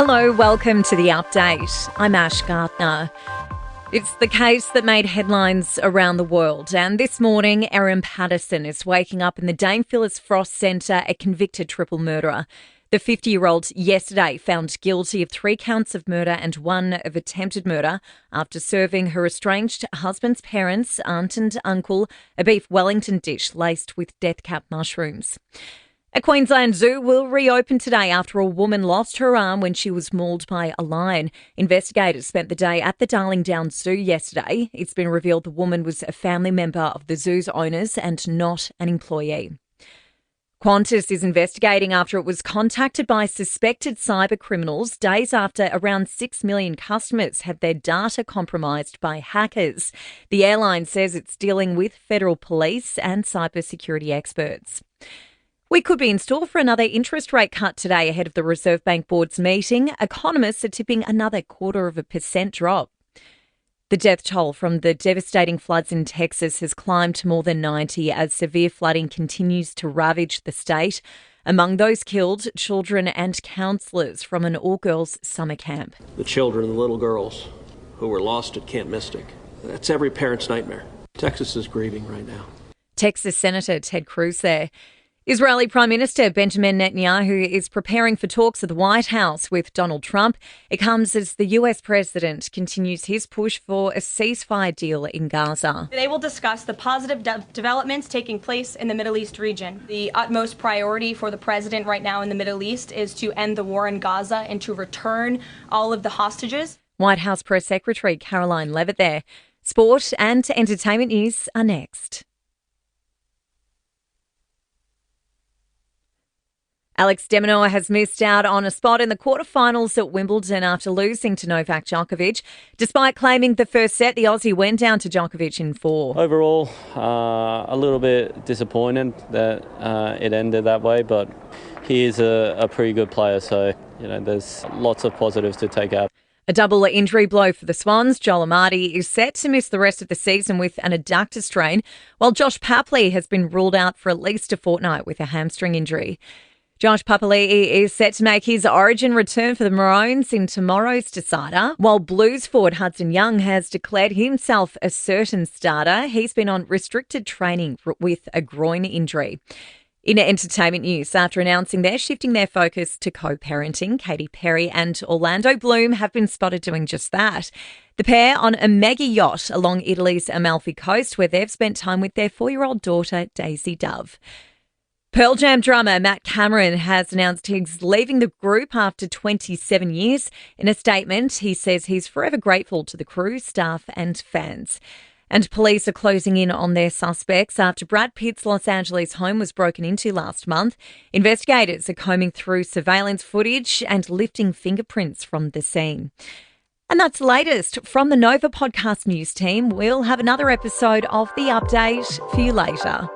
Hello, welcome to The Update. I'm Ash Gardner. It's the case that made headlines around the world, and this morning Erin Patterson is waking up in the Dame Phyllis Frost Centre, a convicted triple murderer. The 50-year-old yesterday found guilty of 3 counts of murder and 1 of attempted murder after serving her estranged husband's parents, aunt and uncle, a beef Wellington dish laced with death cap mushrooms. A Queensland Zoo will reopen today after a woman lost her arm when she was mauled by a lion. Investigators spent the day at the Darling Downs Zoo yesterday. It's been revealed the woman was a family member of the zoo's owners and not an employee. Qantas is investigating after it was contacted by suspected cyber criminals days after around 6 million customers had their data compromised by hackers. The airline says it's dealing with federal police and cybersecurity experts. We could be in store for another interest rate cut today ahead of the Reserve Bank Board's meeting. Economists are tipping another 0.25% drop. The death toll from the devastating floods in Texas has climbed to more than 90 as severe flooding continues to ravage the state. Among those killed, children and counsellors from an all-girls summer camp. The children, the little girls who were lost at Camp Mystic. That's every parent's nightmare. Texas is grieving right now. Texas Senator Ted Cruz there. Israeli Prime Minister Benjamin Netanyahu is preparing for talks at the White House with Donald Trump. It comes as the US president continues his push for a ceasefire deal in Gaza. They will discuss the positive developments taking place in the Middle East region. The utmost priority for the president right now in the Middle East is to end the war in Gaza and to return all of the hostages. White House Press Secretary Caroline Levitt there. Sport and entertainment news are next. Alex de Minaur has missed out on a spot in the quarterfinals at Wimbledon after losing to Novak Djokovic. Despite claiming the first set, the Aussie went down to Djokovic in 4. Overall, a little bit disappointed that it ended that way, but he is a pretty good player, so there's lots of positives to take out. A double injury blow for the Swans. Joel Amati is set to miss the rest of the season with an adductor strain, while Josh Papley has been ruled out for at least a fortnight with a hamstring injury. Josh Papali'i is set to make his origin return for the Maroons in tomorrow's decider, while Blues forward Hudson Young has declared himself a certain starter. He's been on restricted training with a groin injury. In entertainment news, after announcing they're shifting their focus to co-parenting, Katy Perry and Orlando Bloom have been spotted doing just that. The pair on a mega yacht along Italy's Amalfi Coast, where they've spent time with their 4-year-old daughter, Daisy Dove. Pearl Jam drummer Matt Cameron has announced he's leaving the group after 27 years. In a statement, he says he's forever grateful to the crew, staff and fans. And police are closing in on their suspects after Brad Pitt's Los Angeles home was broken into last month. Investigators are combing through surveillance footage and lifting fingerprints from the scene. And that's the latest from the Nova Podcast News team. We'll have another episode of The Update for you later.